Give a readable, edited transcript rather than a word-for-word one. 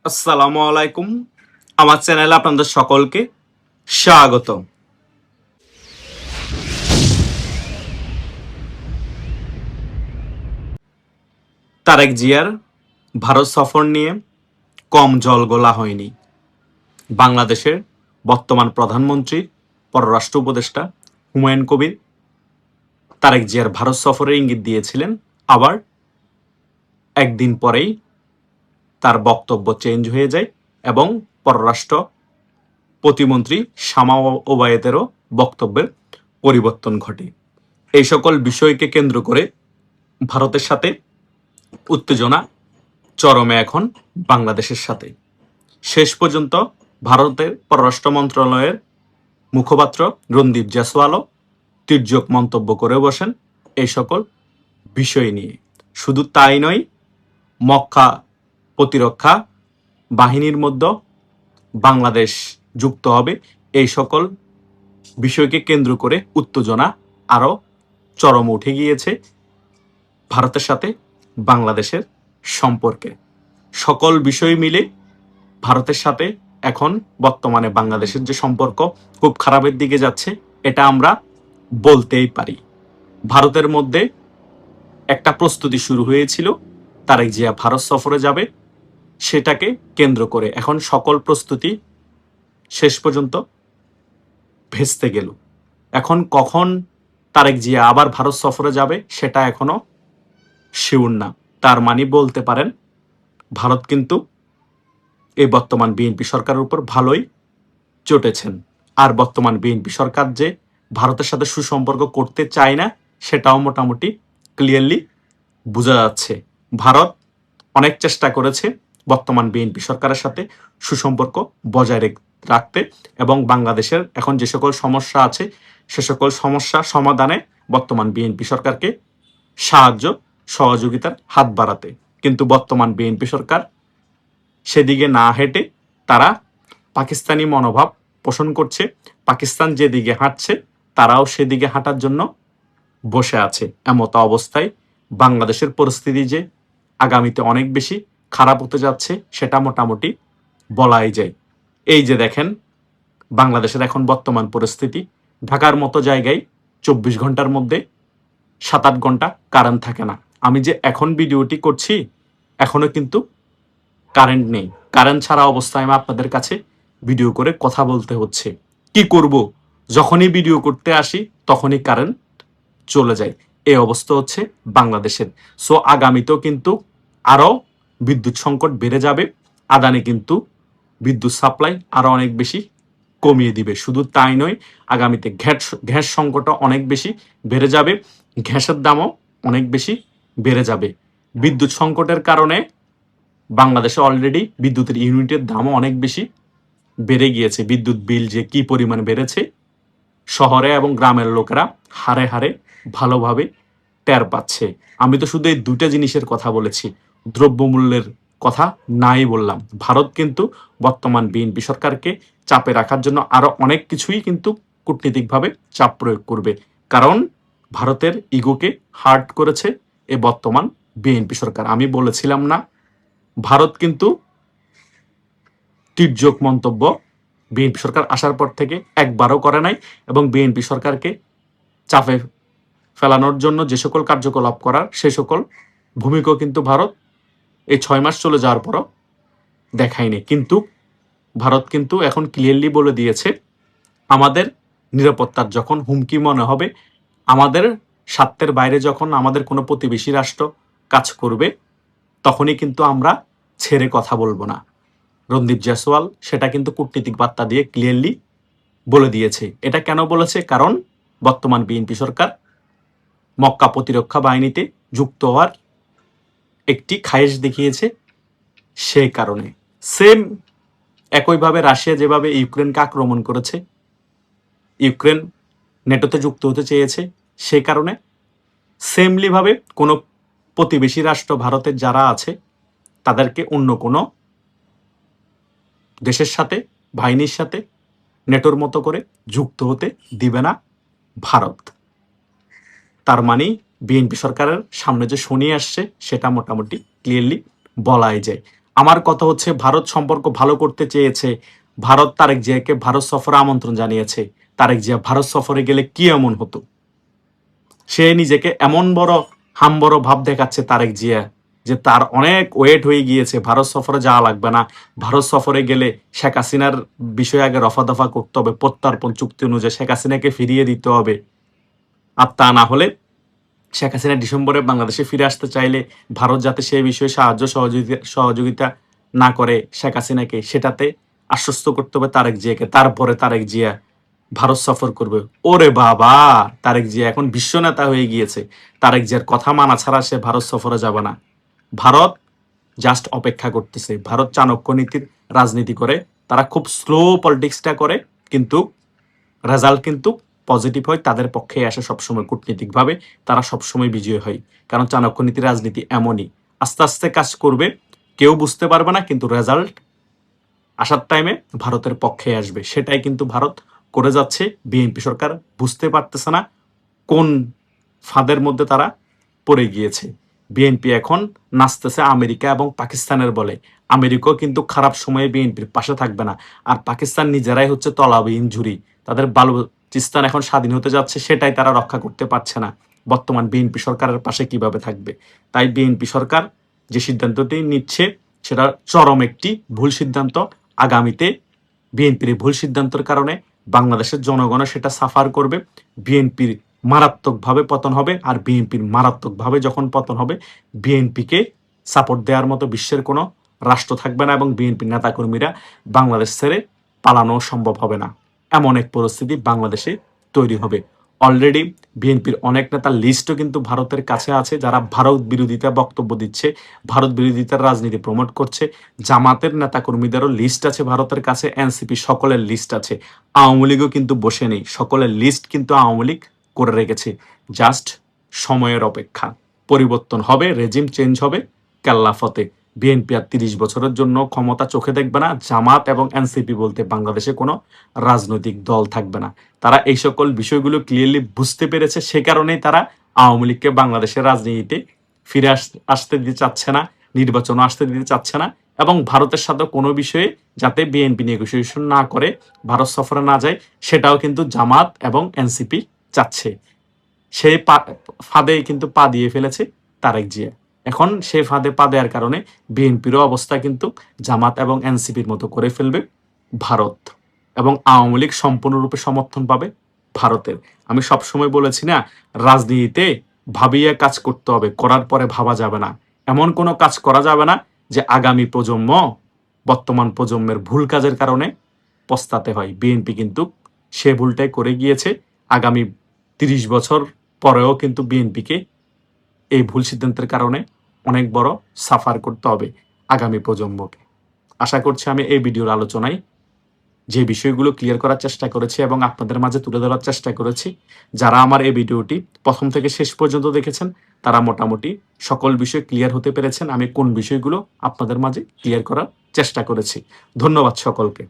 আসসালামু আলাইকুম। আমার চ্যানেলে আপনাদের সকলকে স্বাগত। তারেক জিয়ার ভারত সফর নিয়ে কম জল গোলা হয়নি। বাংলাদেশের বর্তমান প্রধানমন্ত্রী পররাষ্ট্র উপদেষ্টা হুমায়ুন কবির তারেক জিয়ার ভারত সফরের ইঙ্গিত দিয়েছিলেন, আবার একদিন পরেই তার বক্তব্য চেঞ্জ হয়ে যায় এবং পররাষ্ট্র প্রতিমন্ত্রী শামা ওবায়েদেরও বক্তব্যের পরিবর্তন ঘটে। এই সকল বিষয়কে কেন্দ্র করে ভারতের সাথে উত্তেজনা চরমে এখন বাংলাদেশের সাথে। শেষ পর্যন্ত ভারতের পররাষ্ট্র মন্ত্রণালয়ের মুখপাত্র রণদীপ জয়সওয়ালও তির্যক মন্তব্য করে বসেন এই সকল বিষয় নিয়ে। শুধু তাই নয়, মক্কা প্রতিরক্ষা বাহিনীর মধ্যে বাংলাদেশ যুক্ত হবে, এই সকল বিষয়কে কেন্দ্র করে উত্তেজনা আরও চরম উঠে গিয়েছে ভারতের সাথে বাংলাদেশের সম্পর্কে। সকল বিষয় মিলে ভারতের সাথে এখন বর্তমানে বাংলাদেশের যে সম্পর্ক খুব খারাপের দিকে যাচ্ছে, এটা আমরা বলতেই পারি। ভারতের মধ্যে একটা প্রস্তুতি শুরু হয়েছিল, তারেক জিয়া ভারত সফরে যাবে, সেটাকে কেন্দ্র করে এখন সকল প্রস্তুতি শেষ পর্যন্ত ভেস্তে গেল। এখন কখন তারেক জিয়া আবার ভারত সফরে যাবে সেটা এখনো শিওর না। তার মানে বলতে পারেন ভারত কিন্তু এই বর্তমান বিএনপি সরকারের উপর ভালোই চটেছেন। আর বর্তমান বিএনপি সরকার যে ভারতের সাথে সুসম্পর্ক করতে চায় না, সেটাও মোটামুটি ক্লিয়ারলি বোঝা যাচ্ছে। ভারত অনেক চেষ্টা করেছে বর্তমান বিএনপি সরকারের সাথে সুসম্পর্ক বজায় রাখতে এবং বাংলাদেশের এখন যে সকল সমস্যা আছে সে সকল সমস্যা সমাধানে বর্তমান বিএনপি সরকারকে সাহায্য সহযোগিতার হাত বাড়াতে। কিন্তু বর্তমান বিএনপি সরকার সেদিকে না হেঁটে তারা পাকিস্তানি মনোভাব পোষণ করছে। পাকিস্তান যেদিকে হাঁটছে তারাও সেদিকে হাঁটার জন্য বসে আছে। এমত অবস্থায় বাংলাদেশের পরিস্থিতি যে আগামীতে অনেক বেশি খারাপ হতে যাচ্ছে সেটা মোটামুটি বলাই যায়। এই যে দেখেন বাংলাদেশের এখন বর্তমান পরিস্থিতি, ঢাকার মতো জায়গায় 24 ঘন্টার মধ্যে 7-8 ঘন্টা কারেন্ট থাকে না। আমি যে এখন ভিডিওটি করছি এখনো কিন্তু কারেন্ট নেই। কারেন্ট ছাড়া অবস্থায় আমি আপনাদের কাছে ভিডিও করে কথা বলতে হচ্ছে। কি করব, যখনই ভিডিও করতে আসি তখনই কারেন্ট চলে যায়। এই অবস্থা হচ্ছে বাংলাদেশের। সো আগামীতেও কিন্তু আরও বিদ্যুৎ সংকট বেড়ে যাবে। আদানি কিন্তু বিদ্যুৎ সাপ্লাই আরো অনেক বেশি কমিয়ে দিবে। শুধু তাই নয়, আগামীতে গ্যাস সংকটও অনেক বেশি বেড়ে যাবে, গ্যাসের দামও অনেক বেশি বেড়ে যাবে। বিদ্যুৎ সংকটের কারণে বাংলাদেশে অলরেডি বিদ্যুতের ইউনিটের দামও অনেক বেশি বেড়ে গিয়েছে। বিদ্যুৎ বিল যে কি পরিমাণ বেড়েছে শহরে এবং গ্রামের লোকেরা হারে হারে ভালোভাবে টের পাচ্ছে। আমি তো শুধু এই দুইটা জিনিসের কথা বলেছি, দ্রব্যমূল্যের কথা নাই বললাম। ভারত কিন্তু বর্তমান বিএনপি সরকারকে চাপে রাখার জন্য আরো অনেক কিছুই কিন্তু কূটনীতিকভাবে চাপ প্রয়োগ করবে, কারণ ভারতের ইগোকে হার্ট করেছে এই বর্তমান বিএনপি সরকার। আমি বলেছিলাম না, ভারত কিন্তু তির্যক মন্তব্য বিএনপি সরকার আসার পর থেকে একবারও করে নাই এবং বিএনপি সরকারকে চাপে ফেলানোর জন্য যে সকল কার্যকলাপ করার সে সকল ভূমিকাও কিন্তু ভারত এই 6 মাস চলে যাওয়ার পরও দেখায়নি। কিন্তু ভারত কিন্তু এখন ক্লিয়ারলি বলে দিয়েছে, আমাদের নিরাপত্তার যখন হুমকি মনে হবে, আমাদের স্বার্থের বাইরে যখন আমাদের কোনো প্রতিবেশী রাষ্ট্র কাজ করবে, তখনই কিন্তু আমরা ছেড়ে কথা বলবো না। রণদীপ জয়সওয়াল সেটা কিন্তু কূটনীতিক বার্তা দিয়ে ক্লিয়ারলি বলে দিয়েছে। এটা কেন বলেছে? কারণ বর্তমান বিএনপি সরকার মক্কা প্রতিরক্ষা বাহিনীতে যুক্ত হওয়ার একটি খায়েশ দেখিয়েছে, সেই কারণে। সেম একইভাবে রাশিয়া যেভাবে ইউক্রেনকে আক্রমণ করেছে, ইউক্রেন নেটোতে যুক্ত হতে চেয়েছে, সে কারণে সেমলি ভাবে কোনো প্রতিবেশী রাষ্ট্র ভারতের যারা আছে তাদেরকে অন্য কোনো দেশের সাথে বাহিনীর সাথে নেটোর মতো করে যুক্ত হতে দিবে না ভারত। তার মানে বিএনপি সরকারের সামনে যে শনি আসছে সেটা মোটামুটি ক্লিয়ারলি বলাই যায়। আমার কথা হচ্ছে ভারত সম্পর্ক ভালো করতে চেয়েছে, ভারত তারেক জিয়াকে ভারত সফরে আমন্ত্রণ জানিয়েছে। তারেক জিয়া ভারত সফরে গেলে কি এমন হতো? সে নিজেকে এমন বড় হামবড় ভাব দেখাচ্ছে তারেক জিয়া, যে তার অনেক ওয়েট হয়ে গিয়েছে, ভারত সফরে যাওয়া লাগবে না, ভারত সফরে গেলে শেখ হাসিনার বিষয়ে আগে রফা দফা করতে হবে, প্রত্যর্পণ চুক্তি অনুযায়ী শেখ হাসিনাকে ফিরিয়ে দিতে হবে। আর তা না হলে শেখ হাসিনা ডিসেম্বরে বাংলাদেশে ফিরে আসতে চাইলে ভারত যাতে সেই বিষয়ে সাহায্য সহযোগিতা না করে শেখ হাসিনাকে, সেটাতে আশ্বস্ত করতে হবে তারেক জিয়াকে। তারপরে তারেক জিয়া ভারত সফর করবে। ওরে বাবা, তারেক জিয়া এখন বিশ্ব নেতা হয়ে গিয়েছে, তারেক জিয়ার কথা মানা ছাড়া সে ভারত সফরে যাবে না। ভারত জাস্ট অপেক্ষা করতেছে। ভারত চাণক্য নীতির রাজনীতি করে, তারা খুব স্লো পলিটিক্সটা করে, কিন্তু রেজাল্ট কিন্তু পজিটিভ হয়, তাদের পক্ষে আসে সবসময়। কূটনীতিকভাবে তারা সবসময় বিজয়ী হয়, কারণ চাণক্য নীতির রাজনীতি এমনই, আস্তে আস্তে কাজ করবে, কেউ বুঝতে পারবে না, কিন্তু রেজাল্ট আসার টাইমে ভারতের পক্ষে আসবে। সেটাই কিন্তু ভারত করে যাচ্ছে। বিএনপি সরকার বুঝতে পারতেছে না কোন ফাঁদের মধ্যে তারা পড়ে গিয়েছে। বিএনপি এখন নাচতেছে আমেরিকা এবং পাকিস্তানের বলে। আমেরিকাও কিন্তু খারাপ সময়ে বিএনপির পাশে থাকবে না। আর পাকিস্তান নিজেরাই হচ্ছে তলাবিহীন ঝুরি। তাদের বালুচিস্তান এখন স্বাধীন হতে যাচ্ছে, সেটাই তারা রক্ষা করতে পারছে না। বর্তমান বিএনপি সরকারের পাশে কিভাবে থাকবে? তাই বিএনপি সরকার যে সিদ্ধান্তটি নিচ্ছে সেটা চরম একটি ভুল সিদ্ধান্ত। আগামীতে বিএনপির ভুল সিদ্ধান্তের কারণে বাংলাদেশের জনগণ সেটা সাফার করবে। বিএনপির মারাত্মকভাবে পতন হবে। আর বিএনপির মারাত্মকভাবে যখন পতন হবে, বিএনপিকে সাপোর্ট দেওয়ার মতো বিশ্বের কোনো রাষ্ট্র থাকবে না, এবং বিএনপির নেতাকর্মীরা বাংলাদেশ ছেড়ে পালানো সম্ভব হবে না। এমন এক পরিস্থিতি বাংলাদেশে তৈরি হবে। অলরেডি বিএনপির অনেক নেতার লিস্টও কিন্তু ভারতের কাছে আছে, যারা ভারত বিরোধিতা বক্তব্য দিচ্ছে, ভারত বিরোধিতার রাজনীতি প্রমোট করছে। জামাতের নেতাকর্মীদেরও লিস্ট আছে ভারতের কাছে, এনসিপি সকলের লিস্ট আছে। আওয়ামী লীগও কিন্তু বসে নেই, সকলের লিস্ট কিন্তু আওয়ামী লীগ করে রেখেছে। জাস্ট সময়ের অপেক্ষা, পরিবর্তন হবে, রেজিম চেঞ্জ হবে, কেল্লা ফতে। বিএনপি আর ৩০ বছরের জন্য ক্ষমতা চোখে দেখবে না। জামাত এবং এনসিপি বলতে বাংলাদেশে কোনো রাজনৈতিক দল থাকবে না। তারা এই সকল বিষয়গুলো ক্লিয়ারলি বুঝতে পেরেছে, সে কারণেই তারা আওয়ামী লীগকে বাংলাদেশের রাজনীতিতে ফিরে আসতে দিতে চাচ্ছে না, নির্বাচনও আসতে দিতে চাচ্ছে না, এবং ভারতের সাথে কোনো বিষয়ে যাতে বিএনপি নেগোসিয়েশন না করে, ভারত সফরে না যায়, সেটাও কিন্তু জামাত এবং এনসিপি চাচ্ছে। সেই ফাঁদে কিন্তু পা দিয়ে ফেলেছে তারেক জিয়া। এখন সেই ফাঁদে পা দেওয়ার কারণে বিএনপিরও অবস্থা কিন্তু জামাত এবং এনসিপির মতো করে ফেলবে ভারত, এবং আওয়ামী লীগ সম্পূর্ণরূপে সমর্থন পাবে ভারতের। আমি সবসময় বলেছি না, রাজনীতিতে ভাবিয়ে কাজ করতে হবে, করার পরে ভাবা যাবে না। এমন কোনো কাজ করা যাবে না যে আগামী প্রজন্ম বর্তমান প্রজন্মের ভুল কাজের কারণে পস্তাতে হয়। বিএনপি কিন্তু সে ভুলটাই করে গিয়েছে। আগামী ৩০ বছর পরেও কিন্তু বিএনপিকে এই ভুল সিদ্ধান্তের কারণে অনেক বড় সাফার করতে হবে আগামী প্রজন্মকে। আশা করছি আমি এই ভিডিওর আলোচনায় যে বিষয়গুলো ক্লিয়ার করার চেষ্টা করেছি এবং আপনাদের মাঝে তুলে ধরার চেষ্টা করেছি, যারা আমার এই ভিডিওটি প্রথম থেকে শেষ পর্যন্ত দেখেছেন, তারা মোটামুটি সকল বিষয় ক্লিয়ার হতে পেরেছেন আমি কোন বিষয়গুলো আপনাদের মাঝে ক্লিয়ার করার চেষ্টা করেছি। ধন্যবাদ সকলকে।